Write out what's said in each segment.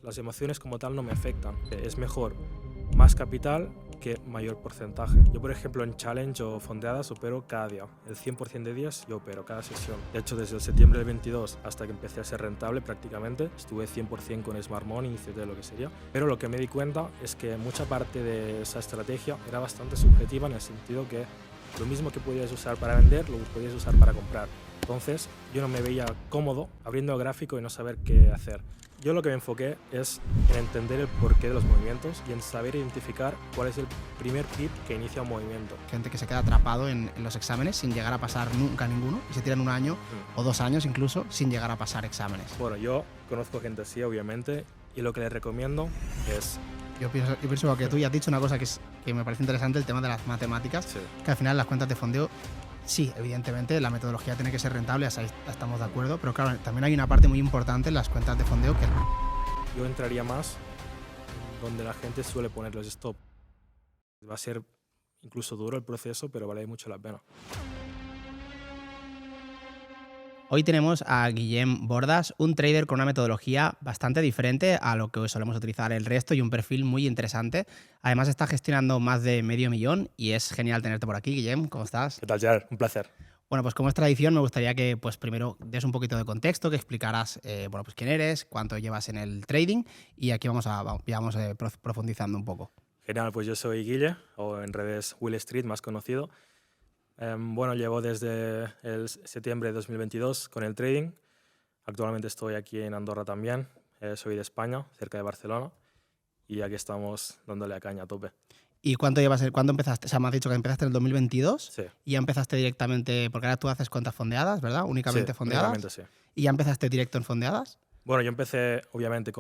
las emociones como tal no me afectan. Es mejor más capital que mayor porcentaje. Yo, por ejemplo, en challenge o fondeadas opero cada día. El 100% de días yo opero cada sesión. De hecho, desde el septiembre del 22 hasta que empecé a ser rentable prácticamente, estuve 100% con Smart Money y CT, lo que sería. Pero lo que me di cuenta es que mucha parte de esa estrategia era bastante subjetiva en el sentido que lo mismo que podías usar para vender, lo podías usar para comprar. Entonces, yo no me veía cómodo abriendo el gráfico y no saber qué hacer. Yo lo que me enfoqué es en entender el porqué de los movimientos y en saber identificar cuál es el primer pip que inicia un movimiento. Gente que se queda atrapado en los exámenes sin llegar a pasar nunca ninguno y se tiran un año o 2 años incluso sin llegar a pasar exámenes. Bueno, yo conozco gente así, obviamente, y lo que les recomiendo es... Yo pienso que tú ya has dicho una cosa que me parece interesante, el tema de las matemáticas, Sí. que al final las cuentas de fondeo, sí, evidentemente la metodología tiene que ser rentable, ahí estamos de acuerdo, pero claro, también hay una parte muy importante en las cuentas de fondeo que... Yo entraría más donde la gente suele poner los stop. Va a ser incluso duro el proceso, pero vale mucho la pena. Hoy tenemos a Guillem Bordas, un trader con una metodología bastante diferente a lo que solemos utilizar el resto y un perfil muy interesante. Además está gestionando más de $500,000 y es genial tenerte por aquí, Guillem. ¿Cómo estás? ¿Qué tal, Gerard? Un placer. Bueno, pues como es tradición, me gustaría que pues primero des un poquito de contexto, que explicaras bueno, pues quién eres, cuánto llevas en el trading y aquí vamos profundizando un poco. Genial, pues yo soy Guille, o en redes Will Street, más conocido. Bueno, llevo desde el septiembre de 2022 con el trading. Actualmente estoy aquí en Andorra también. Soy de España, cerca de Barcelona. Y aquí estamos dándole a caña a tope. ¿Y cuánto empezaste? O sea, me has dicho que empezaste en el 2022 Sí. y ya empezaste directamente, porque ahora tú haces cuentas fondeadas, ¿verdad? Únicamente Sí, fondeadas. únicamente sí. ¿Y ya empezaste directo en fondeadas? Bueno, yo empecé obviamente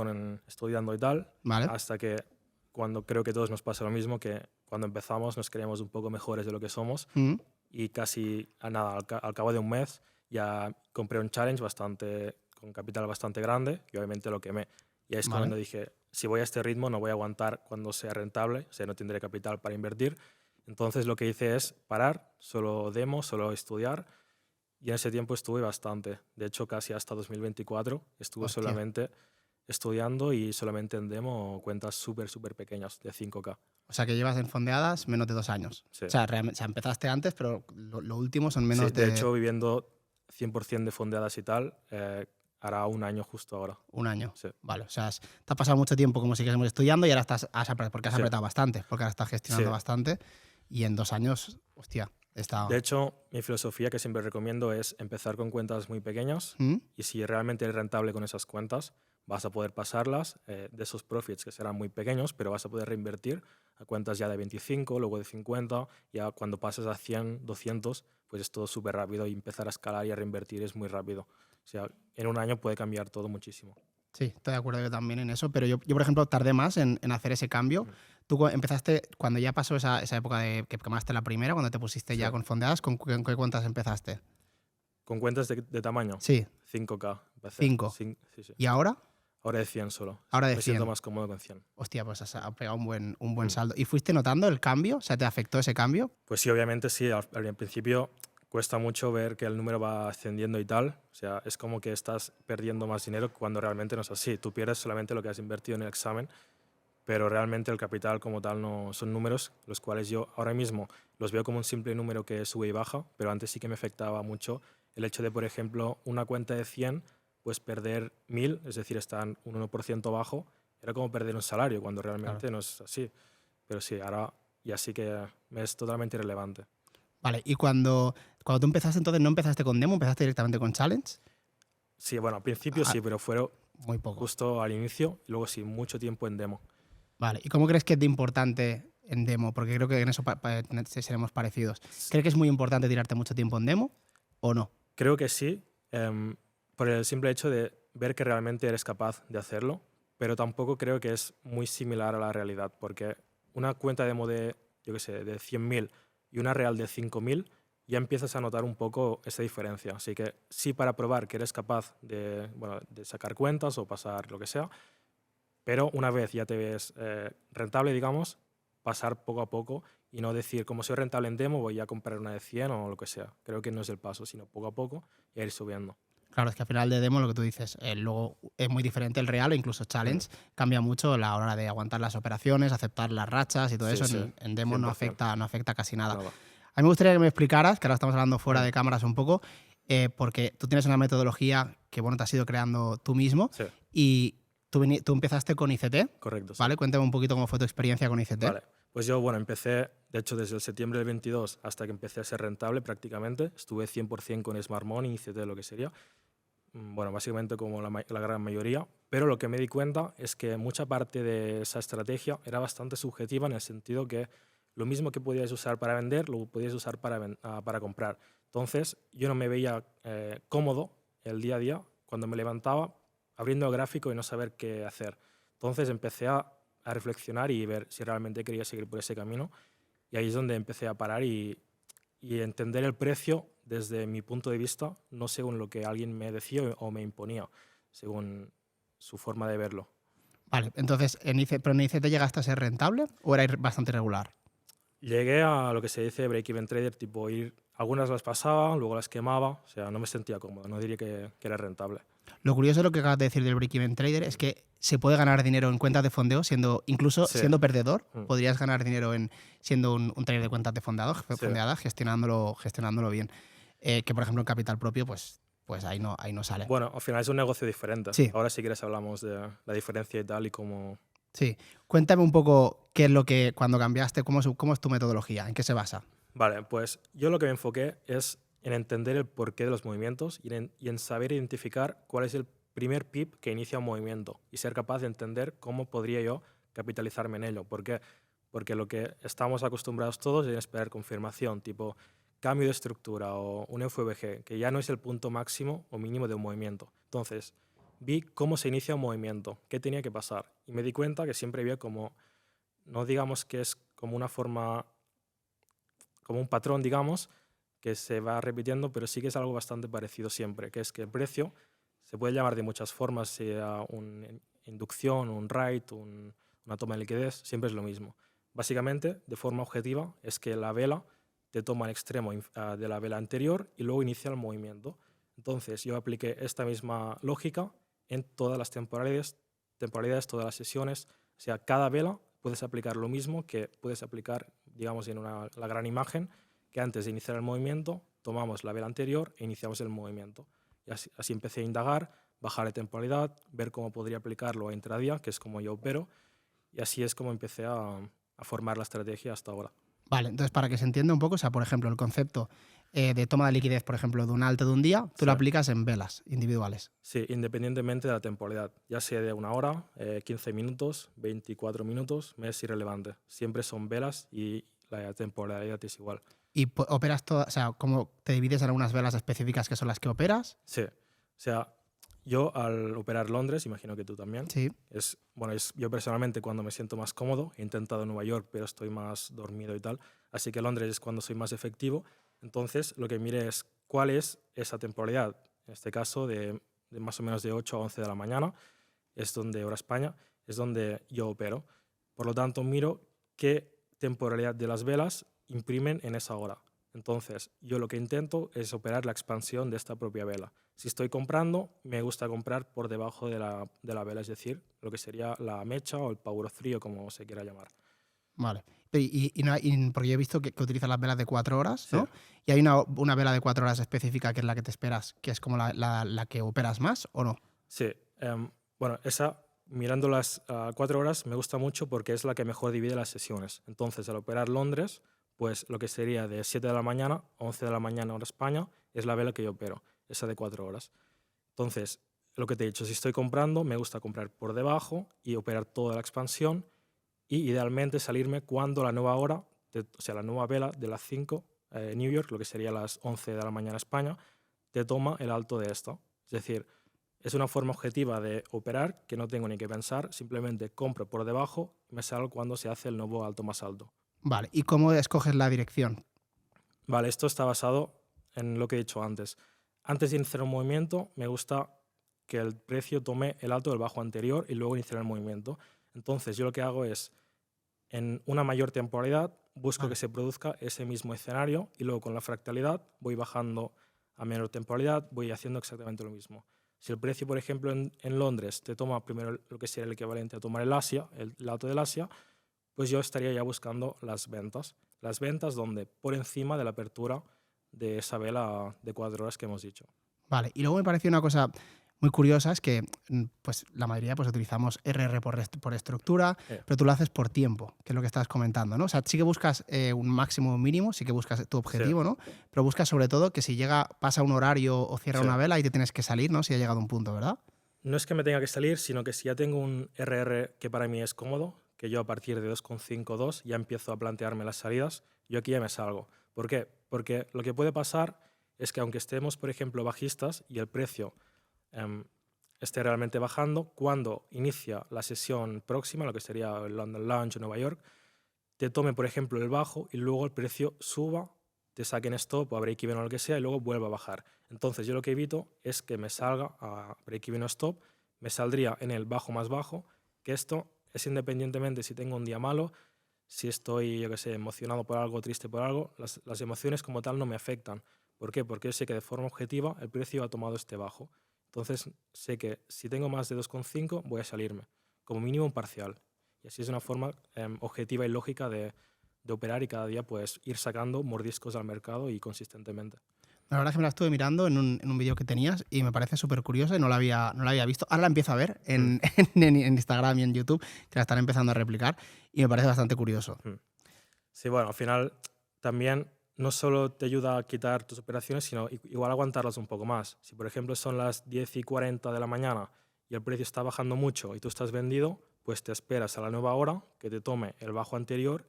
estudiando y tal, Vale. hasta que cuando creo que a todos nos pasa lo mismo, que cuando empezamos nos creíamos un poco mejores de lo que somos y casi al cabo de un mes ya compré un challenge con capital bastante grande y obviamente lo quemé. Y ahí es Vale. cuando dije, si voy a este ritmo no voy a aguantar cuando sea rentable, o sea, no tendré capital para invertir. Entonces lo que hice es parar, solo demo, solo estudiar. Y en ese tiempo estuve bastante. De hecho, casi hasta 2024 estuve Hostia. solamente estudiando y solamente en demo cuentas súper pequeñas de 5K. O sea, que llevas en fondeadas menos de 2 años. Sí. O sea, empezaste antes, pero lo último son menos Sí, de hecho, viviendo 100% de fondeadas y tal, hará un año justo ahora. Un año. Sí. Vale, o sea, te has pasado mucho tiempo como sigues estudiando y ahora porque has Sí. apretado bastante, porque ahora estás gestionando Sí. bastante y en 2 años, hostia, está... De hecho, mi filosofía que siempre recomiendo es empezar con cuentas muy pequeñas y si realmente eres rentable con esas cuentas, vas a poder pasarlas de esos profits que serán muy pequeños, pero vas a poder reinvertir a cuentas ya de 25, luego de 50, ya cuando pases a 100, 200, pues es todo súper rápido y empezar a escalar y a reinvertir es muy rápido. O sea, en un año puede cambiar todo muchísimo. Sí, estoy de acuerdo yo también en eso, pero yo por ejemplo, tardé más en hacer ese cambio. Tú empezaste, cuando ya pasó esa época de que quemaste la primera, cuando te pusiste ya con fondeadas, ¿con qué cuentas empezaste? ¿Con cuentas de tamaño? Sí. 5K. Empecé. 5. Sí. ¿Y ahora? Ahora de 100 solo. Ahora de Me 100. siento más cómodo con 100. Hostia, pues has pegado un buen saldo. ¿Y fuiste notando el cambio? O sea, ¿te afectó ese cambio? Pues sí, obviamente sí. Al principio cuesta mucho ver que el número va ascendiendo y tal. O sea, es como que estás perdiendo más dinero cuando realmente no es así. Tú pierdes solamente lo que has invertido en el examen, pero realmente el capital como tal no son números, los cuales yo ahora mismo los veo como un simple número que sube y baja, pero antes sí que me afectaba mucho el hecho de, por ejemplo, una cuenta de 100, pues perder 1000, es decir, estar un 1% bajo, era como perder un salario, cuando realmente no es así. Pero sí, ahora ya sí que me es totalmente irrelevante. Vale, y cuando tú empezaste, entonces no empezaste con demo, empezaste directamente con challenge. Sí, bueno, al principio sí, pero fueron muy poco. Justo al inicio y luego sí, mucho tiempo en demo. Vale, ¿y cómo crees que es de importante en demo? Porque creo que en eso seremos parecidos. ¿Crees que es muy importante tirarte mucho tiempo en demo o no? Creo que sí, por el simple hecho de ver que realmente eres capaz de hacerlo, pero tampoco creo que es muy similar a la realidad, porque una cuenta demo de, yo qué sé, de 100.000 y una real de 5.000, ya empiezas a notar un poco esa diferencia. Así que sí, para probar que eres capaz de sacar cuentas o pasar lo que sea, pero una vez ya te ves rentable, digamos, pasar poco a poco y no decir, como soy rentable en demo, voy a comprar una de 100 o lo que sea. Creo que no es el paso, sino poco a poco y ir subiendo. Claro, es que al final de demo lo que tú dices, luego es muy diferente el real o incluso challenge, cambia mucho a la hora de aguantar las operaciones, aceptar las rachas y todo Sí, eso. sí, En demo no 100%. afecta, no afecta casi nada. Nada. A mí me gustaría que me explicaras, que ahora estamos hablando fuera Mm, de cámaras un poco, porque tú tienes una metodología que bueno, te has ido creando tú mismo Sí, y tú empezaste con ICT, correcto, sí. ¿vale? Cuéntame un poquito cómo fue tu experiencia con ICT. Vale, pues yo, bueno, empecé, de hecho, desde el septiembre del 22 hasta que empecé a ser rentable prácticamente. Estuve 100% con Smart Money, ICT, lo que sería. Bueno, básicamente como la gran mayoría. Pero lo que me di cuenta es que mucha parte de esa estrategia era bastante subjetiva en el sentido que lo mismo que podías usar para vender, lo podías usar para comprar. Entonces, yo no me veía cómodo el día a día cuando me levantaba abriendo el gráfico y no saber qué hacer. Entonces empecé a reflexionar y ver si realmente quería seguir por ese camino. Y ahí es donde empecé a parar y entender el precio desde mi punto de vista, no según lo que alguien me decía o me imponía, según su forma de verlo. Vale, entonces, ¿pero en ICT llegaste a ser rentable o era bastante irregular? Llegué a lo que se dice break-even trader, tipo algunas las pasaba, luego las quemaba, o sea, no me sentía cómodo, no diría que era rentable. Lo curioso de lo que acabas de decir del break-even trader es que se puede ganar dinero en cuentas de fondeo, incluso Sí, siendo perdedor, mm, podrías ganar dinero siendo un trader de cuentas de sí. fondeadas, gestionándolo bien. Que por ejemplo en capital propio, pues ahí no sale. Bueno, al final es un negocio diferente. Sí, Ahora si quieres hablamos de la diferencia y tal y cómo... sí. Cuéntame un poco qué es lo que cuando cambiaste, cómo es tu metodología, en qué se basa. Vale, pues yo lo que me enfoqué es en entender el porqué de los movimientos y en saber identificar cuál es el primer pip que inicia un movimiento y ser capaz de entender cómo podría yo capitalizarme en ello. ¿Por qué? Porque lo que estamos acostumbrados todos es esperar confirmación, tipo cambio de estructura o un FVG, que ya no es el punto máximo o mínimo de un movimiento. Entonces, vi cómo se inicia un movimiento, qué tenía que pasar y me di cuenta que siempre había como, no digamos que es como una forma como un patrón, digamos, que se va repitiendo, pero sí que es algo bastante parecido siempre, que es que el precio se puede llamar de muchas formas, sea una inducción, un ride, una toma de liquidez, siempre es lo mismo. Básicamente, de forma objetiva, es que la vela te toma el extremo de la vela anterior y luego inicia el movimiento. Entonces, yo apliqué esta misma lógica en todas las temporalidades, todas las sesiones. O sea, cada vela puedes aplicar lo mismo que puedes aplicar, digamos, en la gran imagen, que antes de iniciar el movimiento, tomamos la vela anterior e iniciamos el movimiento. Y así empecé a indagar, bajar la temporalidad, ver cómo podría aplicarlo a intradía, que es como yo opero, y así es como empecé a formar la estrategia hasta ahora. Vale, entonces para que se entienda un poco, o sea, por ejemplo, el concepto de toma de liquidez, por ejemplo, de un alto de un día, tú Sí. lo aplicas en velas individuales. Sí, independientemente de la temporalidad, ya sea de una hora, 15 minutos, 24 minutos, me es irrelevante. Siempre son velas y la temporalidad es igual. Y operas todas, o sea, ¿cómo te divides en algunas velas específicas que son las que operas? Sí, o sea, yo al operar Londres, imagino que tú también, Sí. yo personalmente cuando me siento más cómodo, he intentado Nueva York, pero estoy más dormido y tal, así que Londres es cuando soy más efectivo, entonces lo que mire es cuál es esa temporalidad, en este caso de más o menos de 8 a 11 de la mañana, es donde, hora España, es donde yo opero. Por lo tanto, miro qué temporalidad de las velas imprimen en esa hora. Entonces, yo lo que intento es operar la expansión de esta propia vela. Si estoy comprando, me gusta comprar por debajo de la vela, es decir, lo que sería la mecha o el power of three o como se quiera llamar. Vale. Porque yo he visto que utilizas las velas de 4 horas, Sí, ¿no? Y hay una vela de 4 horas específica que es la que te esperas, que es como la que operas más, ¿o no? sí. Bueno, esa, mirando las 4 horas, me gusta mucho porque es la que mejor divide las sesiones. Entonces, al operar Londres, pues lo que sería de 7 de la mañana a 11 de la mañana hora España, es la vela que yo opero, esa de 4 horas. Entonces, lo que te he dicho, si estoy comprando, me gusta comprar por debajo y operar toda la expansión y idealmente salirme cuando la nueva hora, o sea, la nueva vela de las 5 New York, lo que sería las 11 de la mañana España, te toma el alto de esta. Es decir, es una forma objetiva de operar que no tengo ni que pensar, simplemente compro por debajo y me salgo cuando se hace el nuevo alto más alto. Vale. ¿Y cómo escoges la dirección? Vale, esto está basado en lo que he dicho antes. Antes de iniciar un movimiento, me gusta que el precio tome el alto del bajo anterior y luego iniciar el movimiento. Entonces, yo lo que hago es, en una mayor temporalidad, busco Vale. que se produzca ese mismo escenario y luego con la fractalidad voy bajando a menor temporalidad, voy haciendo exactamente lo mismo. Si el precio, por ejemplo, en Londres te toma primero lo que sería el equivalente a tomar el Asia, el auto del Asia, pues yo estaría ya buscando las ventas. Las ventas donde por encima de la apertura de esa vela de 4 horas que hemos dicho. Vale, y luego me pareció una cosa muy curiosa, es que pues, la mayoría pues, utilizamos RR por estructura, pero tú lo haces por tiempo, que es lo que estás comentando, ¿no? O sea, sí que buscas un máximo mínimo, sí que buscas tu objetivo, ¿no? Pero buscas sobre todo que si pasa un horario o cierra una vela y te tienes que salir, ¿no? Si ha llegado un punto, ¿verdad? No es que me tenga que salir, sino que si ya tengo un RR que para mí es cómodo, que yo a partir de 2,52 ya empiezo a plantearme las salidas, yo aquí ya me salgo. ¿Por qué? Porque lo que puede pasar es que aunque estemos, por ejemplo, bajistas y el precio esté realmente bajando, cuando inicia la sesión próxima, lo que sería el London Lounge o Nueva York, te tome, por ejemplo, el bajo y luego el precio suba, te saquen stop o a break-even o lo que sea y luego vuelva a bajar. Entonces yo lo que evito es que me salga a break-even o stop, me saldría en el bajo más bajo, que esto es independientemente si tengo un día malo, si estoy, yo qué sé, emocionado por algo, triste por algo, las emociones como tal no me afectan. ¿Por qué? Porque yo sé que de forma objetiva el precio ha tomado este bajo. Entonces sé que si tengo más de 2,5 voy a salirme, como mínimo un parcial. Y así es una forma objetiva y lógica de operar y cada día pues ir sacando mordiscos al mercado y consistentemente. La verdad es que me la estuve mirando en un vídeo que tenías y me parece súper curiosa y no la había visto. Ahora la empiezo a ver en Instagram y en YouTube, que la están empezando a replicar y me parece bastante curioso. Sí, bueno, al final también no solo te ayuda a quitar tus operaciones, sino igual aguantarlas un poco más. Si por ejemplo son las 10:40 de la mañana y el precio está bajando mucho y tú estás vendido, pues te esperas a la nueva hora que te tome el bajo anterior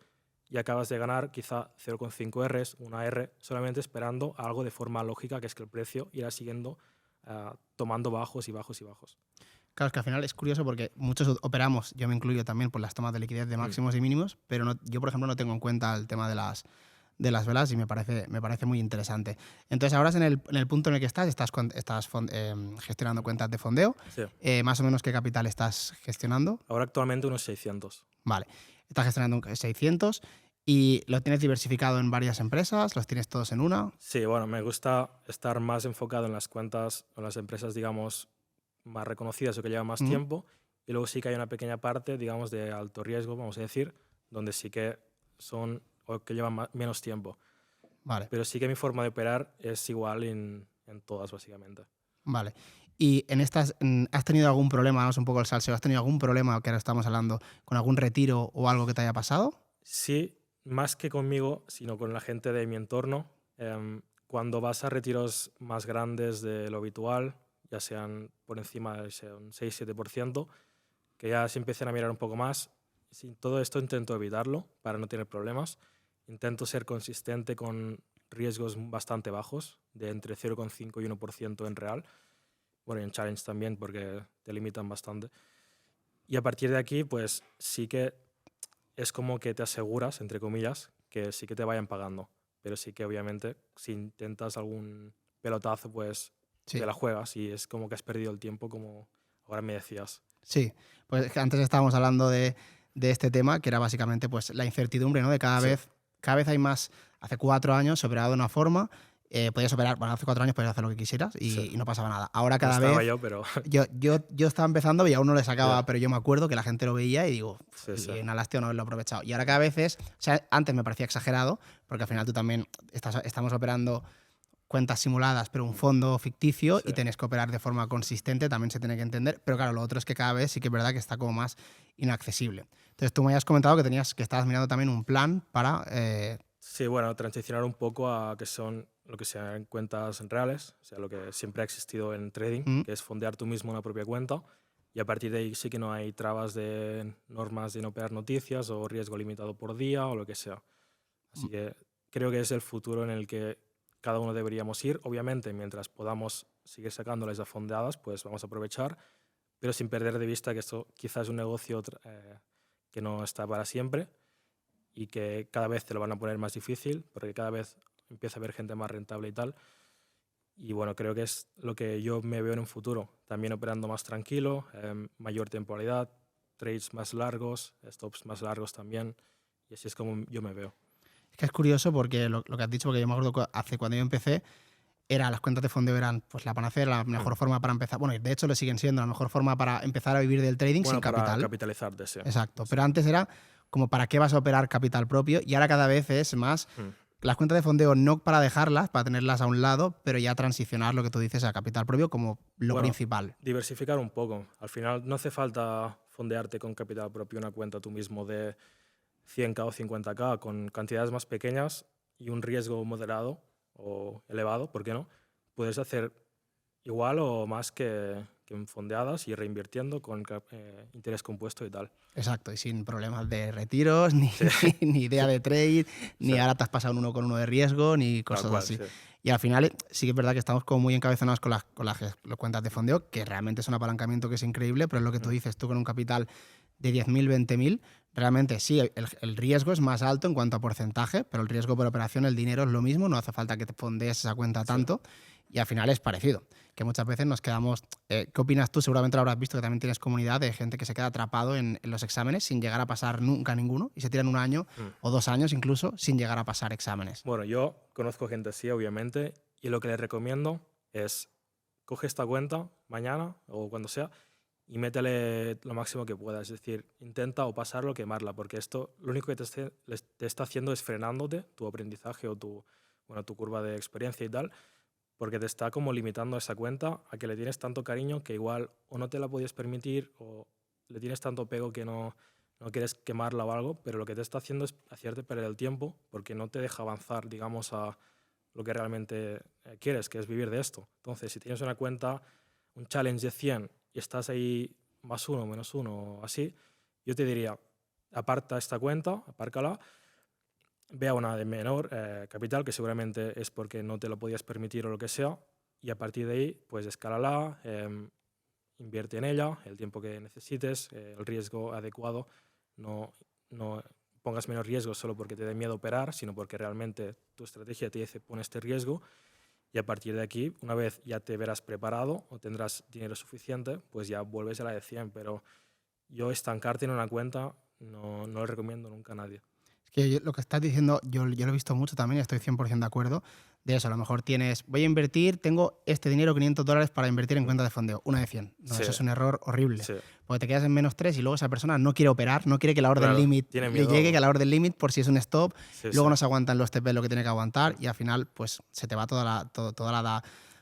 y acabas de ganar quizá 0,5 Rs, una R, solamente esperando algo de forma lógica, que es que el precio irá siguiendo tomando bajos y bajos y bajos. Claro, es que al final es curioso porque muchos operamos, yo me incluyo también por las tomas de liquidez de máximos y mínimos, pero yo, por ejemplo, no tengo en cuenta el tema de las velas y me parece muy interesante. Entonces, ahora es en el punto en el que estás gestionando cuentas de fondeo. Sí. Más o menos, ¿qué capital estás gestionando? Ahora actualmente unos 600. Vale, estás gestionando 600 y lo tienes diversificado en varias empresas, los tienes todos en una. Sí, bueno, me gusta estar más enfocado en las cuentas o en las empresas, digamos, más reconocidas o que llevan más tiempo, y luego sí que hay una pequeña parte, digamos, de alto riesgo, vamos a decir, donde sí que son o que llevan menos tiempo. Vale. Pero sí que mi forma de operar es igual en todas, básicamente. Vale. ¿Y en estas has tenido algún problema, vamos un poco el salseo, has tenido algún problema, que ahora estamos hablando, con algún retiro o algo que te haya pasado? Sí, más que conmigo, sino con la gente de mi entorno. Cuando vas a retiros más grandes de lo habitual, ya sean por encima de un 6-7%, que ya se empiecen a mirar un poco más. Sin todo esto intento evitarlo para no tener problemas. Intento ser consistente con riesgos bastante bajos, de entre 0,5 y 1% en real. Bueno, y en challenge también, porque te limitan bastante. Y a partir de aquí, pues sí que es como que te aseguras, entre comillas, que sí que te vayan pagando. Pero sí que obviamente si intentas algún pelotazo, pues te la juegas y es como que has perdido el tiempo, como ahora me decías. Sí, pues es que antes estábamos hablando de este tema, que era básicamente pues, la incertidumbre, ¿no? De cada vez hay más. Hace 4 años se operaba de una forma, podías operar, bueno, hace 4 años podías hacer lo que quisieras y no pasaba nada. Ahora cada vez. Yo, pero... yo estaba empezando y aún no le sacaba, pero yo me acuerdo que la gente lo veía y digo, una lástima no haberlo aprovechado. Y ahora cada vez o sea, antes me parecía exagerado, porque al final tú también estamos operando cuentas simuladas, pero un fondo ficticio y tenés que operar de forma consistente, también se tiene que entender, pero claro, lo otro es que cada vez sí que es verdad que está como más inaccesible. Entonces tú me habías comentado que estabas mirando también un plan para... Sí, bueno, transicionar un poco a que son lo que sean cuentas reales, o sea, lo que siempre ha existido en trading, que es fondear tú mismo una propia cuenta, y a partir de ahí sí que no hay trabas de normas de no operar noticias o riesgo limitado por día o lo que sea. Así que creo que es el futuro en el que cada uno deberíamos ir. Obviamente, mientras podamos seguir sacándoles a fondeadas, pues vamos a aprovechar, pero sin perder de vista que esto quizás es un negocio que no está para siempre y que cada vez te lo van a poner más difícil, porque cada vez empieza a haber gente más rentable y tal. Y bueno, creo que es lo que yo me veo en un futuro, también operando más tranquilo, mayor temporalidad, trades más largos, stops más largos también, y así es como yo me veo. Es que es curioso porque lo que has dicho, porque yo me acuerdo cuando yo empecé, las cuentas de fondeo eran pues la panacea, la mejor forma para empezar. Bueno, y de hecho lo siguen siendo la mejor forma para empezar a vivir del trading sin para capital. capitalizarte, sí. Exacto, pero antes era como para qué vas a operar capital propio y ahora cada vez es más las cuentas de fondeo no para dejarlas, para tenerlas a un lado, pero ya transicionar lo que tú dices a capital propio como lo principal. Diversificar un poco. Al final no hace falta fondearte con capital propio una cuenta tú mismo de 100K o 50K con cantidades más pequeñas y un riesgo moderado o elevado, ¿por qué no? Puedes hacer igual o más que en fondeadas y reinvirtiendo con interés compuesto y tal. Exacto, y sin problemas de retiros, ni idea de trade, ni ahora te has pasado un 1 con 1 de riesgo, ni cosas así. Sí. Y al final sí que es verdad que estamos como muy encabezonados con las cuentas de fondeo, que realmente es un apalancamiento que es increíble, pero es lo que tú dices, tú con un capital de 10.000, 20.000, realmente sí, el riesgo es más alto en cuanto a porcentaje, pero el riesgo por operación, el dinero es lo mismo, no hace falta que te fondees esa cuenta tanto, y al final es parecido, que muchas veces nos quedamos... ¿qué opinas tú? Seguramente lo habrás visto, que también tienes comunidad de gente que se queda atrapado en los exámenes sin llegar a pasar nunca ninguno, y se tiran 1 año o 2 años incluso sin llegar a pasar exámenes. Bueno, yo conozco gente así, obviamente, y lo que les recomiendo es coge esta cuenta mañana o cuando sea y métele lo máximo que puedas. Es decir, intenta o pasarlo o quemarla, porque esto lo único que te está haciendo es frenándote tu aprendizaje o tu curva de experiencia y tal, porque te está como limitando a esa cuenta a que le tienes tanto cariño que igual o no te la podías permitir o le tienes tanto apego que no quieres quemarla o algo, pero lo que te está haciendo es hacerte perder el tiempo porque no te deja avanzar, digamos, a lo que realmente quieres, que es vivir de esto. Entonces, si tienes una cuenta, un challenge de 100 y estás ahí +1, -1 así, yo te diría, aparta esta cuenta, apárcala, ve a una de menor capital, que seguramente es porque no te lo podías permitir o lo que sea, y a partir de ahí, pues escálala, invierte en ella el tiempo que necesites, el riesgo adecuado, no pongas menos riesgo solo porque te dé miedo operar, sino porque realmente tu estrategia te dice pon este riesgo, y a partir de aquí, una vez ya te verás preparado o tendrás dinero suficiente, pues ya vuelves a la de 100, pero yo estancarte en una cuenta no lo recomiendo nunca a nadie. Es que lo que estás diciendo, yo lo he visto mucho también, estoy 100% de acuerdo. De eso, a lo mejor voy a invertir, tengo este dinero, $500 para invertir en cuenta de fondeo, una de 100. No, eso es un error horrible. Sí. Porque te quedas en -3 y luego esa persona no quiere operar, no quiere que la orden limit le llegue, que la orden limit por si es un stop, luego no se aguantan los TP lo que tiene que aguantar y al final pues se te va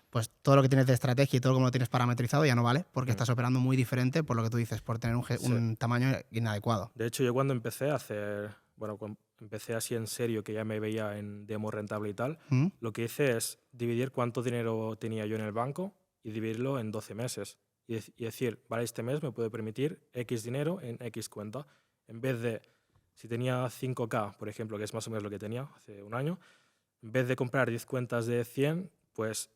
pues todo lo que tienes de estrategia y todo como lo tienes parametrizado ya no vale, porque estás operando muy diferente por lo que tú dices, por tener un tamaño inadecuado. De hecho, yo cuando empecé a hacer... cuando empecé así en serio, que ya me veía en demo rentable y tal, lo que hice es dividir cuánto dinero tenía yo en el banco y dividirlo en 12 meses. Y decir, vale, este mes me puedo permitir X dinero en X cuenta. En vez de, si tenía 5K, por ejemplo, que es más o menos lo que tenía hace un año, en vez de comprar 10 cuentas de 100, pues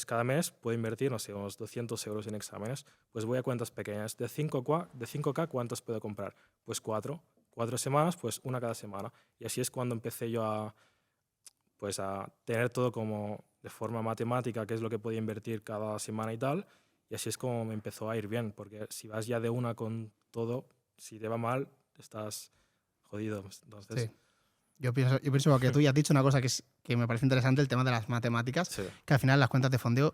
cada mes puedo invertir, no sé, unos 200 euros en exámenes. Pues voy a cuentas pequeñas. De 5K, ¿cuántas puedo comprar? Pues 4 semanas, pues una cada semana. Y así es cuando empecé yo a tener todo como de forma matemática, qué es lo que podía invertir cada semana y tal. Y así es como me empezó a ir bien, porque si vas ya de una con todo, si te va mal, estás jodido. Entonces... Sí. Yo pienso que tú ya has dicho una cosa que me parece interesante, el tema de las matemáticas, que al final las cuentas de fondeo,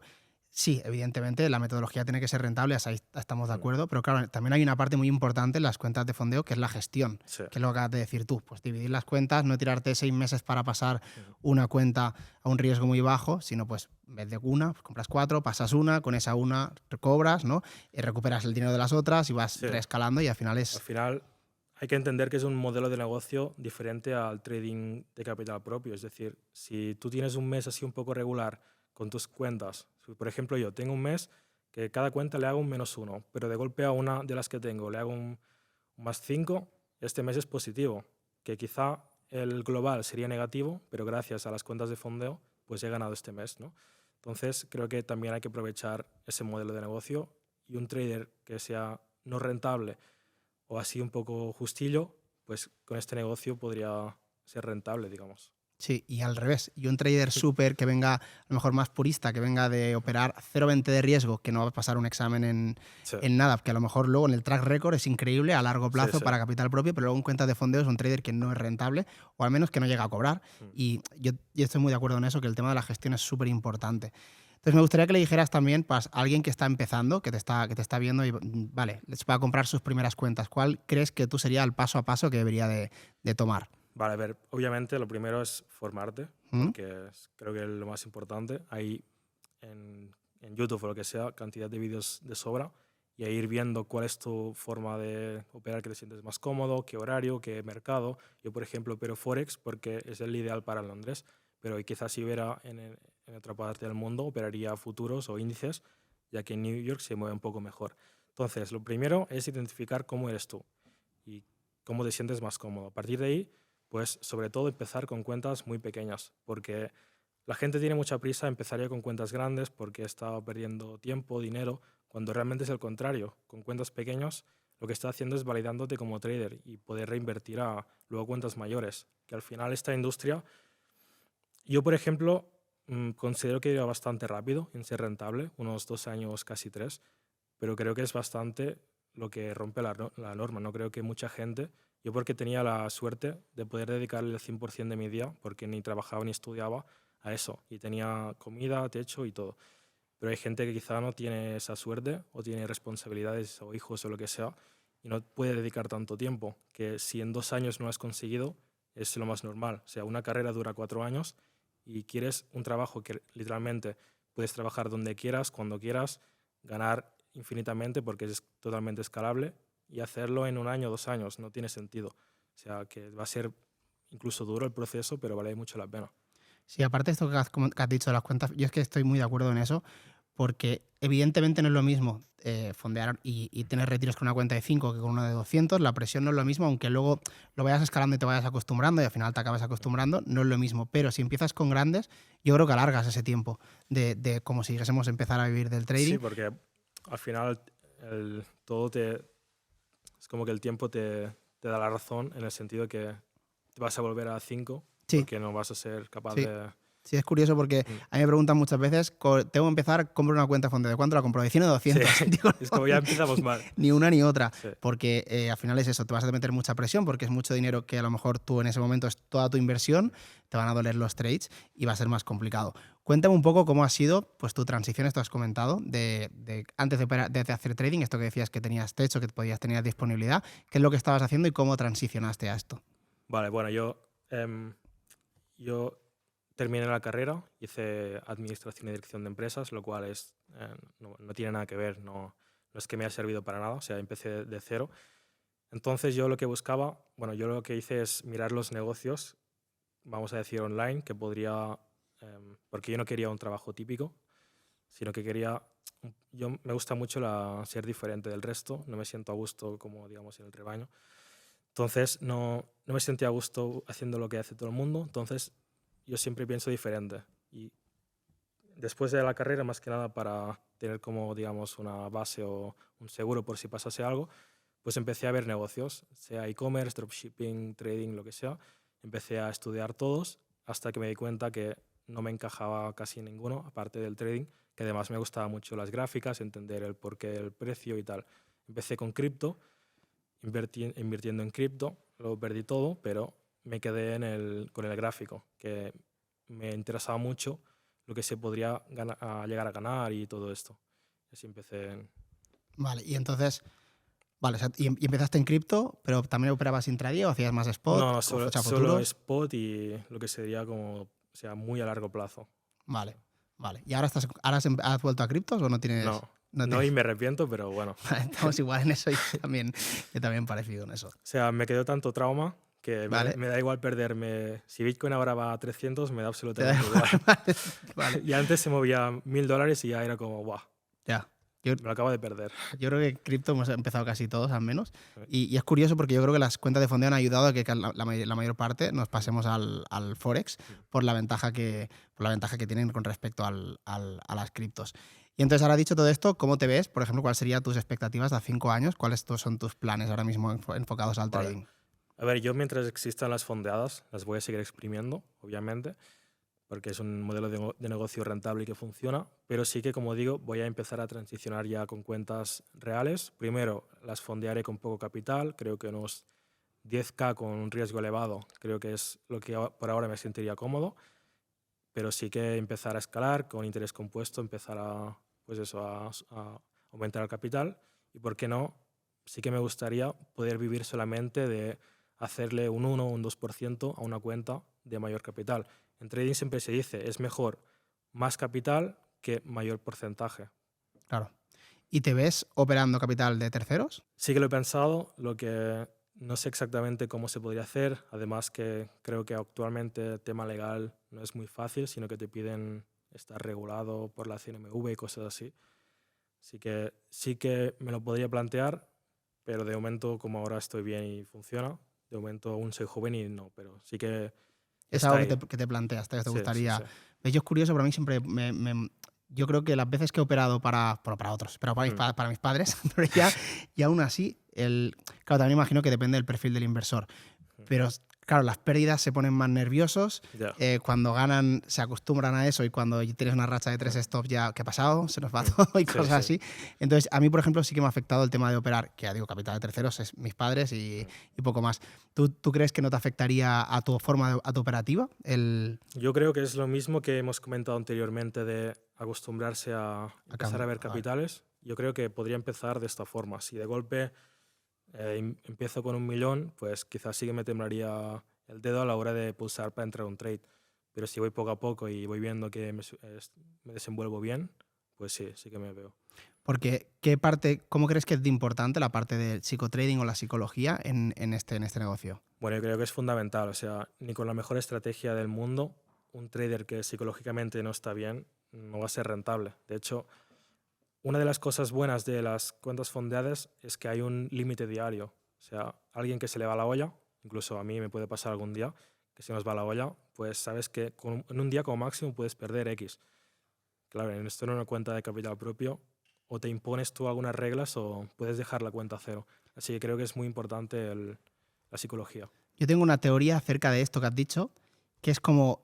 sí, evidentemente la metodología tiene que ser rentable, ahí estamos de acuerdo, pero claro, también hay una parte muy importante en las cuentas de fondeo que es la gestión, que es lo que acabas de decir tú, pues dividir las cuentas, no tirarte 6 meses para pasar una cuenta a un riesgo muy bajo, sino pues en vez de una, pues compras 4, pasas una, con esa una cobras, ¿no? Y recuperas el dinero de las otras y vas reescalando y al final es... Al final hay que entender que es un modelo de negocio diferente al trading de capital propio, es decir, si tú tienes un mes así un poco regular con tus cuentas, por ejemplo yo tengo un mes que cada cuenta le hago un -1, pero de golpe a una de las que tengo le hago un +5, este mes es positivo, que quizá el global sería negativo, pero gracias a las cuentas de fondeo pues he ganado este mes, ¿no? Entonces creo que también hay que aprovechar ese modelo de negocio y un trader que sea no rentable o así un poco justillo, pues con este negocio podría ser rentable, digamos. Sí, y al revés. Y un trader súper que venga, a lo mejor más purista, que venga de operar 0,20 de riesgo, que no va a pasar un examen Sí, en nada, que a lo mejor luego en el track record es increíble a largo sí, plazo sí. para capital propio, pero luego en cuentas de fondeo es un trader que no es rentable o al menos que no llega a cobrar. Y yo estoy muy de acuerdo en eso, que el tema de la gestión es súper importante. Entonces me gustaría que le dijeras también pues, a alguien que está empezando, que te está viendo y vale, les va a comprar sus primeras cuentas. ¿Cuál crees que tú sería el paso a paso que debería de tomar? Vale, a ver, obviamente lo primero es formarte, ¿Mm? porque creo que es lo más importante. Hay en YouTube o lo que sea, cantidad de vídeos de sobra y ahí ir viendo cuál es tu forma de operar, que te sientes más cómodo, qué horario, qué mercado. Yo, por ejemplo, opero Forex porque es el ideal para Londres, pero quizás si hubiera en otra parte del mundo, operaría futuros o índices, ya que en New York se mueve un poco mejor. Entonces, lo primero es identificar cómo eres tú y cómo te sientes más cómodo. A partir de ahí, pues sobre todo empezar con cuentas muy pequeñas, porque la gente tiene mucha prisa, empezaría con cuentas grandes porque está perdiendo tiempo, dinero, cuando realmente es el contrario. Con cuentas pequeñas lo que está haciendo es validándote como trader y poder reinvertir a luego cuentas mayores, que al final esta industria, yo por ejemplo, considero que iba bastante rápido en ser rentable, unos 2 años, casi 3, pero creo que es bastante lo que rompe la norma. No creo que mucha gente, yo porque tenía la suerte de poder dedicarle el 100% de mi día, porque ni trabajaba ni estudiaba, a eso, y tenía comida, techo y todo. Pero hay gente que quizá no tiene esa suerte o tiene responsabilidades o hijos o lo que sea y no puede dedicar tanto tiempo, que si en 2 años no lo has conseguido es lo más normal. O sea, una carrera dura 4 años y quieres un trabajo que literalmente puedes trabajar donde quieras, cuando quieras, ganar infinitamente porque es totalmente escalable y hacerlo en 1 año, 2 años no tiene sentido. O sea, que va a ser incluso duro el proceso, pero vale mucho la pena. Sí, aparte de esto que has dicho de las cuentas, yo es que estoy muy de acuerdo en eso, porque evidentemente no es lo mismo fondear y tener retiros con una cuenta de 5 que con una de 200. La presión no es lo mismo, aunque luego lo vayas escalando y te vayas acostumbrando y al final te acabas acostumbrando, no es lo mismo. Pero si empiezas con grandes, yo creo que alargas ese tiempo de como si dijésemos empezar a vivir del trading. Sí, porque al final todo es como que el tiempo te da la razón en el sentido que te vas a volver a 5 Sí, porque no vas a ser capaz sí. de... Sí, es curioso porque a mí me preguntan muchas veces, tengo que empezar, compro una cuenta de fondo. ¿De cuánto la compro? De 100 o 200. Sí, Digo, es no, como ya empezamos mal. ni una ni otra. Sí. Porque al final es eso, te vas a meter mucha presión porque es mucho dinero que a lo mejor tú en ese momento es toda tu inversión, te van a doler los trades y va a ser más complicado. Cuéntame un poco cómo ha sido pues, tu transición, esto has comentado, de antes de hacer trading, esto que decías que tenías techo, que podías tener disponibilidad, qué es lo que estabas haciendo y cómo transicionaste a esto. Vale, bueno, yo terminé la carrera, hice administración y dirección de empresas, lo cual no tiene nada que ver, no es que me haya servido para nada, o sea, empecé de cero. Entonces yo lo que buscaba, bueno, yo lo que hice es mirar los negocios, vamos a decir online, que podría, porque yo no quería un trabajo típico, sino que me gusta mucho ser diferente del resto, no me siento a gusto como, digamos, en el rebaño. Entonces no me sentía a gusto haciendo lo que hace todo el mundo, entonces yo siempre pienso diferente. Y después de la carrera, más que nada para tener como, digamos, una base o un seguro por si pasase algo, pues empecé a ver negocios, sea e-commerce, dropshipping, trading, lo que sea. Empecé a estudiar todos hasta que me di cuenta que no me encajaba casi ninguno, aparte del trading, que además me gustaban mucho las gráficas, entender el porqué del precio y tal. Empecé con cripto, invirtiendo en cripto, luego perdí todo, pero me quedé con el gráfico, que me interesaba mucho lo que se podría llegar a ganar y todo esto. Así empecé. Vale, y entonces... Vale, o sea, y empezaste en cripto, pero también operabas intradía o hacías más spot No, o solo futuros. spot y lo que sería como, o sea, muy a largo plazo. Vale, vale. ¿Y ahora has vuelto a criptos o no tienes? No y me arrepiento, pero bueno. Estamos igual en eso y yo también parecido en eso. O sea, me quedó tanto trauma que Vale. me da igual perderme. Si Bitcoin ahora va a 300, me da Te da absolutamente igual. Vale. Y antes se movía $1000 y ya era como, ¡buah! Ya. Me lo acabo de perder. Yo creo que cripto hemos empezado casi todos, al menos. Y es curioso porque yo creo que las cuentas de fondeo han ayudado a que la mayor parte nos pasemos al Forex por la ventaja que tienen con respecto a las criptos. Y entonces, ahora dicho todo esto, ¿cómo te ves? Por ejemplo, ¿cuáles serían tus expectativas de a 5 años? ¿Cuáles son tus planes ahora mismo enfocados al trading? A ver, yo mientras existan las fondeadas, las voy a seguir exprimiendo, obviamente, porque es un modelo de negocio rentable y que funciona, pero sí que, como digo, voy a empezar a transicionar ya con cuentas reales. Primero, las fondearé con poco capital, creo que unos 10K con un riesgo elevado, creo que es lo que por ahora me sentiría cómodo, pero sí que empezar a escalar con interés compuesto, empezar a, pues eso, a aumentar el capital y, ¿por qué no? Sí que me gustaría poder vivir solamente de hacerle un 1 o un 2% a una cuenta de mayor capital. En trading siempre se dice, es mejor más capital que mayor porcentaje. Claro. ¿Y te ves operando capital de terceros? Sí que lo he pensado, lo que no sé exactamente cómo se podría hacer, además que creo que actualmente el tema legal no es muy fácil, sino que te piden estar regulado por la CNMV y cosas así. Así que sí que me lo podría plantear, pero de momento, como ahora estoy bien y funciona, de momento aún soy joven y no, pero sí que Es está algo ahí. que te planteas, te Sí, gustaría. sí, sí. ¿Ves? Yo es curioso, pero a mí siempre yo creo que las veces que he operado para otros, pero para mis padres, pero y aún así, claro, también imagino que depende del perfil del inversor. Pero claro, las pérdidas se ponen más nerviosos, Ya. cuando ganan se acostumbran a eso y cuando tienes una racha de 3 stops ya, ¿qué ha pasado? Se nos va todo y Sí, cosas sí. así. Entonces, a mí, por ejemplo, sí que me ha afectado el tema de operar, que ya digo, capital de terceros es mis padres y poco más. ¿Tú crees que no te afectaría a tu forma, a tu operativa? Yo creo que es lo mismo que hemos comentado anteriormente de acostumbrarse a empezar a ver capitales. Yo creo que podría empezar de esta forma. Si de golpe empiezo con 1 millón, pues quizás sí que me temblaría el dedo a la hora de pulsar para entrar a un trade. Pero si voy poco a poco y voy viendo que me desenvuelvo bien, pues sí, sí que me veo. Porque, ¿cómo crees que es de importante la parte del psicotrading o la psicología en este negocio? Bueno, yo creo que es fundamental. O sea, ni con la mejor estrategia del mundo, un trader que psicológicamente no está bien no va a ser rentable. De hecho, una de las cosas buenas de las cuentas fondeadas es que hay un límite diario. O sea, alguien que se le va la olla, incluso a mí me puede pasar algún día que se nos va la olla, pues sabes que en un día como máximo puedes perder X. Claro, en esto en una cuenta de capital propio, o te impones tú algunas reglas o puedes dejar la cuenta a cero. Así que creo que es muy importante la psicología. Yo tengo una teoría acerca de esto que has dicho, que es como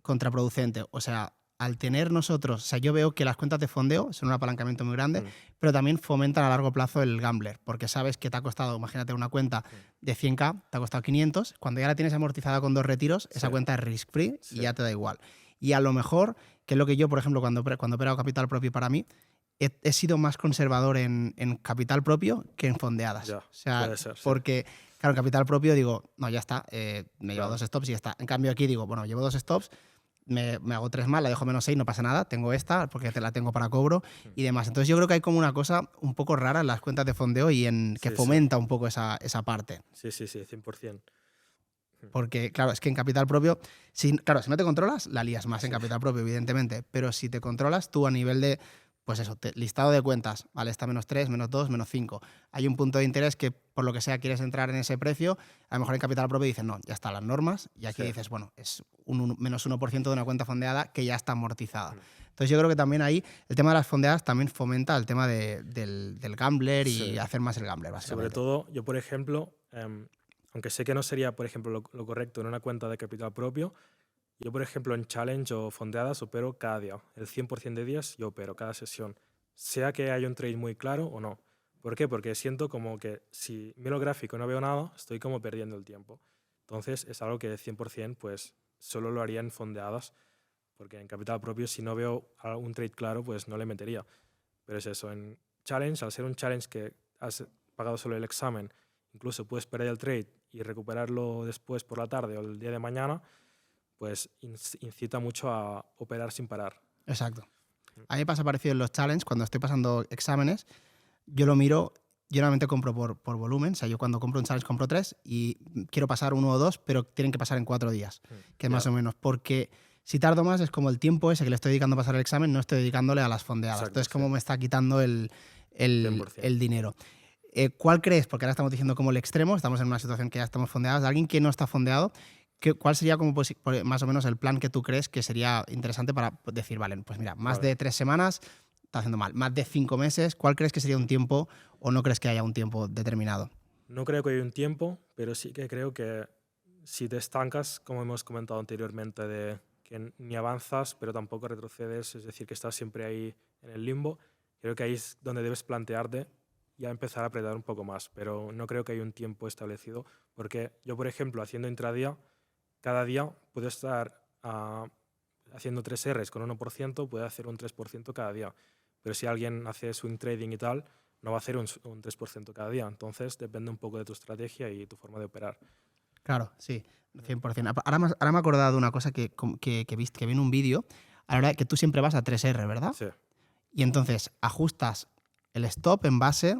contraproducente. O sea, al tener nosotros, o sea, yo veo que las cuentas de fondeo son un apalancamiento muy grande, pero también fomentan a largo plazo el gambler, porque sabes que te ha costado, imagínate, una cuenta de 100K, te ha costado 500, cuando ya la tienes amortizada con 2 retiros, esa cuenta es risk free y ya te da igual. Y a lo mejor, que es lo que yo, por ejemplo, cuando he operado capital propio para mí, he sido más conservador en capital propio que en fondeadas. Ya, o sea, puede ser, porque, claro, en capital propio digo, no, ya está, me llevo Claro. 2 stops y ya está. En cambio aquí digo, bueno, llevo 2 stops, me hago 3 más, la dejo -6, no pasa nada, tengo esta porque te la tengo para cobro y demás. Entonces yo creo que hay como una cosa un poco rara en las cuentas de fondeo y que fomenta un poco esa parte. Sí, 100%. Porque, claro, es que en capital propio, claro, si no te controlas, la lías más en capital propio, evidentemente. Pero si te controlas, tú a nivel de, pues eso, listado de cuentas, vale, está -3, -2, -5. Hay un punto de interés que, por lo que sea, quieres entrar en ese precio, a lo mejor en capital propio dices, no, ya están las normas, y aquí dices, bueno, es un -1% de una cuenta fondeada que ya está amortizada. Entonces yo creo que también ahí el tema de las fondeadas también fomenta el tema del gambler y hacer más el gambler, básicamente. Sobre todo, yo, por ejemplo, aunque sé que no sería, por ejemplo, lo correcto en una cuenta de capital propio, yo, por ejemplo, en challenge o fondeadas opero cada día. El 100% de días yo opero cada sesión. Sea que haya un trade muy claro o no. ¿Por qué? Porque siento como que si miro el gráfico y no veo nada, estoy como perdiendo el tiempo. Entonces es algo que 100% pues solo lo haría en fondeadas. Porque en capital propio, si no veo un trade claro, pues no le metería. Pero es eso, en challenge, al ser un challenge que has pagado solo el examen, incluso puedes perder el trade y recuperarlo después por la tarde o el día de mañana, pues incita mucho a operar sin parar. Exacto. A mí me pasa parecido en los challenges, cuando estoy pasando exámenes, yo lo miro, yo normalmente compro por volumen, o sea, yo cuando compro un challenge compro 3 y quiero pasar 1 o 2, pero tienen que pasar en 4 días, que es más o menos, porque si tardo más es como el tiempo ese que le estoy dedicando a pasar el examen, no estoy dedicándole a las fondeadas. Exacto, entonces como me está quitando el 100%. dinero. ¿Cuál crees? Porque ahora estamos diciendo como el extremo, estamos en una situación que ya estamos fondeados, de alguien que no está fondeado, ¿cuál sería como más o menos el plan que tú crees que sería interesante para decir, vale, pues mira, más de 3 semanas está haciendo mal, más de 5 meses, ¿cuál crees que sería un tiempo o no crees que haya un tiempo determinado? No creo que haya un tiempo, pero sí que creo que si te estancas, como hemos comentado anteriormente, de que ni avanzas, pero tampoco retrocedes, es decir, que estás siempre ahí en el limbo, creo que ahí es donde debes plantearte ya empezar a apretar un poco más, pero no creo que haya un tiempo establecido, porque yo, por ejemplo, haciendo intradía, cada día puedo estar haciendo 3 Rs con 1%, puede hacer un 3% cada día, pero si alguien hace swing trading y tal, no va a hacer un 3% cada día, entonces depende un poco de tu estrategia y tu forma de operar. Claro, sí, 100%. Ahora me he acordado de una cosa que vi en un vídeo, a la hora que tú siempre vas a 3R, ¿verdad? Sí, Y entonces ajustas el stop en base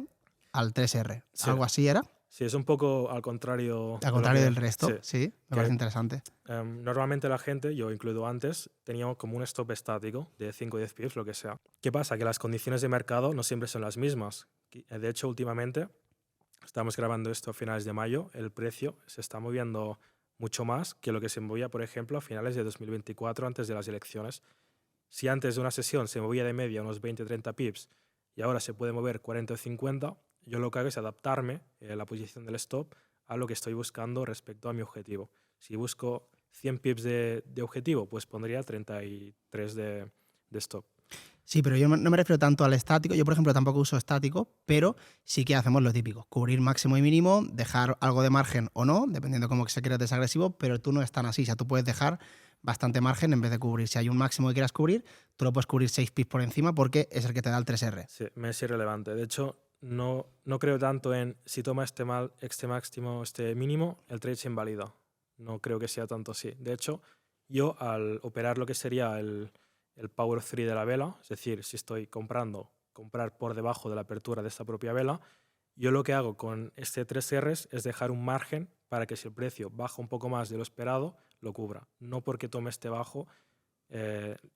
al 3R. sí, ¿Algo así era? sí, es un poco al contrario Al de lo contrario que... del Sí, resto, sí, me parece que interesante. normalmente la gente, yo incluido antes, teníamos como un stop estático de 5 o 10 pips, lo que sea. ¿Qué pasa? Que las condiciones de mercado no siempre son las mismas. De hecho, últimamente, estamos grabando esto a finales de mayo, el precio se está moviendo mucho más que lo que se movía, por ejemplo, a finales de 2024, antes de las elecciones. Si antes de una sesión se movía de media unos 20-30 pips y ahora se puede mover 40 o 50, yo lo que hago es adaptarme la posición del stop a lo que estoy buscando respecto a mi objetivo. Si busco 100 pips de objetivo, pues pondría 33 de stop. Sí, pero yo no me refiero tanto al estático. Yo, por ejemplo, tampoco uso estático, pero sí que hacemos lo típico. Cubrir máximo y mínimo, dejar algo de margen o no, dependiendo cómo se quiera desagresivo, pero tú no es tan así. O sea, tú puedes dejar bastante margen en vez de cubrir. Si hay un máximo que quieras cubrir, tú lo puedes cubrir 6 pips por encima porque es el que te da el 3R. Sí, me es irrelevante. De hecho, no creo tanto en si toma este máximo, este mínimo, el trade se invalida. No creo que sea tanto así. De hecho, yo al operar lo que sería el Power 3 de la vela, es decir, si estoy comprar por debajo de la apertura de esta propia vela, yo lo que hago con este 3Rs es dejar un margen para que si el precio baja un poco más de lo esperado, lo cubra. No porque tome este bajo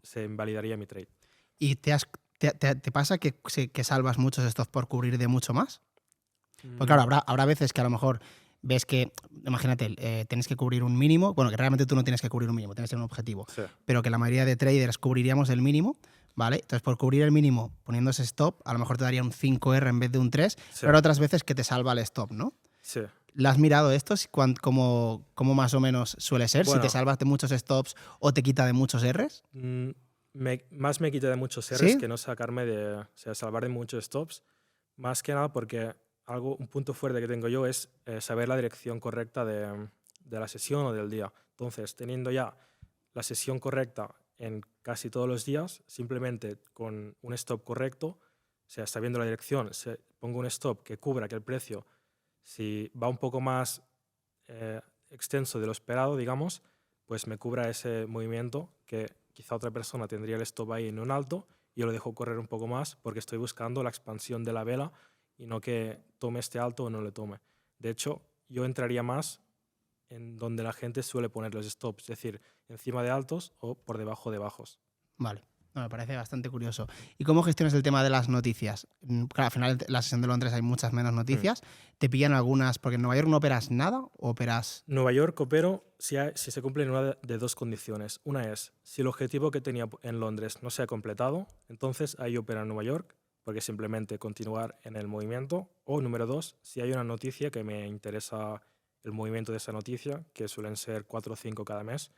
se invalidaría mi trade. ¿Y te pasa que salvas muchos stops por cubrir de mucho más? Pues claro, habrá veces que a lo mejor ves que, imagínate, tienes que cubrir un mínimo, bueno, que realmente tú no tienes que cubrir un mínimo, tienes que tener un objetivo, Sí. pero que la mayoría de traders cubriríamos el mínimo, ¿vale? Entonces, por cubrir el mínimo, poniendo ese stop, a lo mejor te daría un 5R en vez de un 3, Sí. pero hay otras veces que te salva el stop, ¿no? Sí. ¿La has mirado esto? ¿Cómo más o menos suele ser? Bueno, ¿Si te salvas de muchos stops o te quita de muchos Rs? más me quita de muchos Rs ¿Sí? que no sacarme o sea, salvar de muchos stops. Más que nada porque un punto fuerte que tengo yo es saber la dirección correcta de la sesión o del día. Entonces, teniendo ya la sesión correcta en casi todos los días, simplemente con un stop correcto, o sea, sabiendo la dirección, pongo un stop que cubra que el precio, si va un poco más extenso de lo esperado, digamos, pues me cubra ese movimiento que quizá otra persona tendría el stop ahí en un alto y yo lo dejo correr un poco más porque estoy buscando la expansión de la vela y no que tome este alto o no le tome. De hecho, yo entraría más en donde la gente suele poner los stops, es decir, encima de altos o por debajo de bajos. Vale. No, me parece bastante curioso. ¿Y cómo gestionas el tema de las noticias? Claro, al final en la sesión de Londres hay muchas menos noticias. ¿Te pillan algunas? Porque en Nueva York no operas nada o operas... Nueva York opero si se cumplen una de dos condiciones. Una es, si el objetivo que tenía en Londres no se ha completado, entonces ahí opera en Nueva York, porque simplemente continuar en el movimiento. O número dos, si hay una noticia que me interesa el movimiento de esa noticia, que suelen ser 4 o 5 cada mes,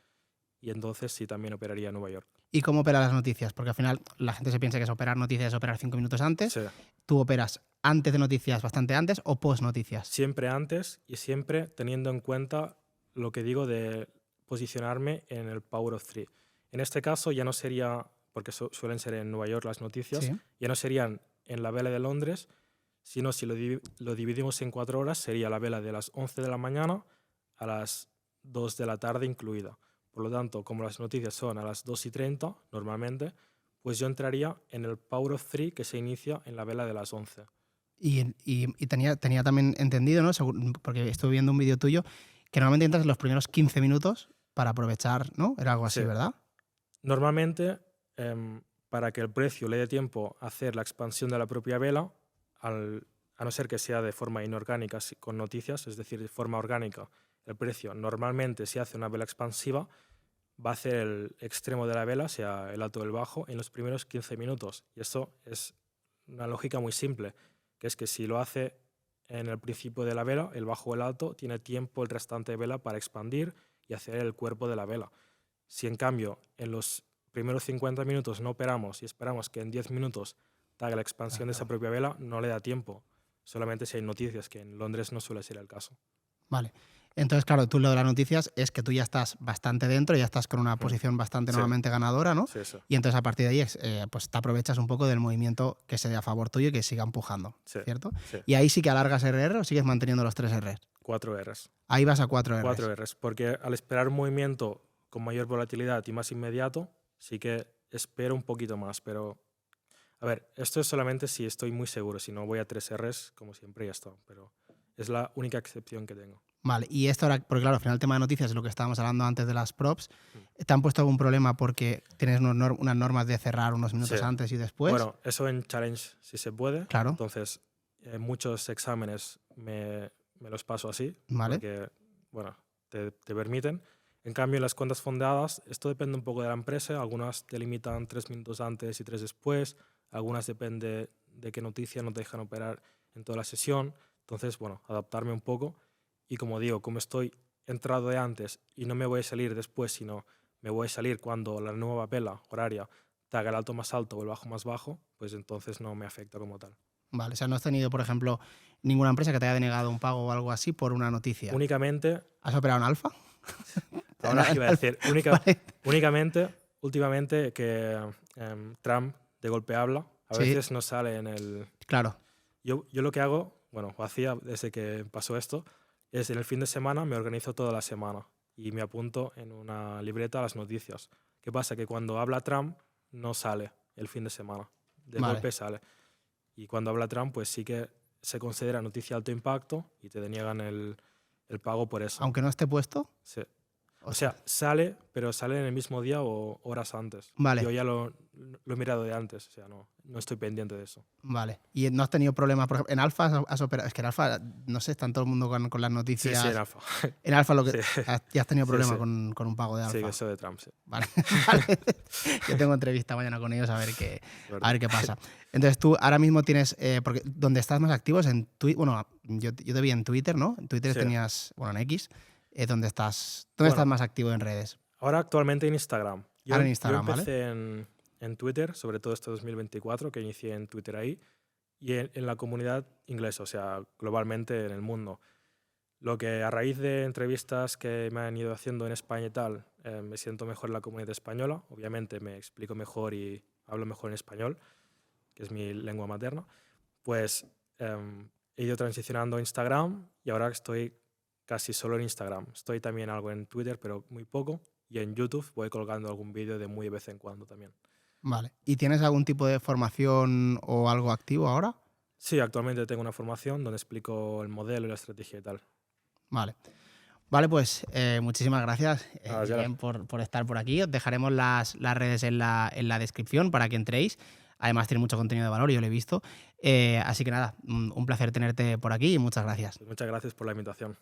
y entonces sí también operaría en Nueva York. ¿Y cómo operas las noticias? Porque al final la gente se piensa que es operar noticias es operar 5 minutos antes. Sí. ¿Tú operas antes de noticias, bastante antes, o post noticias? Siempre antes y siempre teniendo en cuenta lo que digo de posicionarme en el Power of Three. En este caso ya no sería, porque suelen ser en Nueva York las noticias, Sí. ya no serían en la vela de Londres, sino si lo dividimos en 4 horas, sería la vela de las 11 de la mañana a las 2 de la tarde incluida. Por lo tanto, como las noticias son a las 2:30 normalmente, pues yo entraría en el Power of Three que se inicia en la vela de las 11. Y tenía también entendido, ¿no? Porque estuve viendo un vídeo tuyo, que normalmente entras en los primeros 15 minutos para aprovechar, ¿no? Era algo así, Sí. ¿verdad? Normalmente, para que el precio le dé tiempo a hacer la expansión de la propia vela, a no ser que sea de forma inorgánica con noticias, es decir, de forma orgánica, el precio normalmente si hace una vela expansiva va a hacer el extremo de la vela, sea el alto o el bajo, en los primeros 15 minutos. Y eso es una lógica muy simple, que es que si lo hace en el principio de la vela, el bajo o el alto, tiene tiempo el restante de vela para expandir y hacer el cuerpo de la vela. Si en cambio en los primeros 50 minutos no operamos y esperamos que en 10 minutos haga la expansión de esa propia vela, no le da tiempo. Solamente si hay noticias, que en Londres no suele ser el caso. Vale. Entonces, claro, tú lo de las noticias es que tú ya estás bastante dentro, ya estás con una posición bastante nuevamente ganadora, ¿no? Sí, sí. Y entonces a partir de ahí pues te aprovechas un poco del movimiento que se dé a favor tuyo y que siga empujando, ¿cierto? Sí. Y ahí sí que alargas RR o sigues manteniendo los 3 Rs. 4 Rs. Ahí vas a 4 Rs. 4 Rs, porque al esperar un movimiento con mayor volatilidad y más inmediato, sí que espero un poquito más, pero a ver, esto es solamente si estoy muy seguro, si no voy a 3 Rs, como siempre, y ya está, pero es la única excepción que tengo. Vale, y esto ahora, porque claro, al final el tema de noticias es lo que estábamos hablando antes de las props. ¿Te han puesto algún problema porque tienes unas normas de cerrar unos minutos antes y después? Bueno, eso en Challenge sí se puede. Claro. Entonces, muchos exámenes me los paso así, vale. porque bueno, te permiten. En cambio, en las cuentas fondeadas, esto depende un poco de la empresa. Algunas te limitan 3 minutos antes y 3 después. Algunas depende de qué noticia no te dejan operar en toda la sesión. Entonces, bueno, adaptarme un poco. Y como digo, como estoy entrado de antes y no me voy a salir después, sino me voy a salir cuando la nueva vela horaria te haga el alto más alto o el bajo más bajo, pues entonces no me afecta como tal. Vale, o sea, ¿no has tenido, por ejemplo, ninguna empresa que te haya denegado un pago o algo así por una noticia? Únicamente... ¿Has operado en alfa? Ahora iba a decir, últimamente que Trump de golpe habla, a veces no sale en el... Claro. Yo lo que hago, bueno, o hacía desde que pasó esto, es en el fin de semana me organizo toda la semana y me apunto en una libreta las noticias. ¿Qué pasa? Que cuando habla Trump no sale el fin de semana, de golpe sale. Y cuando habla Trump, pues sí que se considera noticia de alto impacto y te deniegan el pago por eso. ¿Aunque no esté puesto? Sí. O sea, sale, pero sale en el mismo día o horas antes. Vale. Yo ya lo he mirado de antes, o sea, no estoy pendiente de eso. Vale. ¿Y no has tenido problemas? Por ejemplo, en Alfa has operado. Es que en Alfa, no sé, está todo el mundo con las noticias. Sí, en Alfa. En Alfa ya has tenido problemas con un pago de Alfa. Sí, eso de Trump, sí. Vale. Yo tengo entrevista mañana con ellos a ver qué pasa. Entonces tú ahora mismo tienes, porque donde estás más activo es en Twitter. Bueno, yo te vi en Twitter, ¿no? En Twitter tenías, bueno, en X. ¿Dónde estás más activo en redes? Ahora actualmente en Instagram. Yo empecé ¿vale? en Twitter, sobre todo este 2024, que inicié en Twitter ahí, y en la comunidad inglesa, o sea, globalmente en el mundo. Lo que a raíz de entrevistas que me han ido haciendo en España y tal, me siento mejor en la comunidad española. Obviamente me explico mejor y hablo mejor en español, que es mi lengua materna. Pues he ido transicionando a Instagram y ahora estoy casi solo en Instagram. Estoy también algo en Twitter, pero muy poco. Y en YouTube voy colgando algún vídeo de muy de vez en cuando también. Vale. ¿Y tienes algún tipo de formación o algo activo ahora? Sí, actualmente tengo una formación donde explico el modelo y la estrategia y tal. Vale. Vale, pues muchísimas gracias por estar por aquí. Os dejaremos las redes en la descripción para que entréis. Además tiene mucho contenido de valor, yo lo he visto. Así que nada, un placer tenerte por aquí y muchas gracias. Pues muchas gracias por la invitación.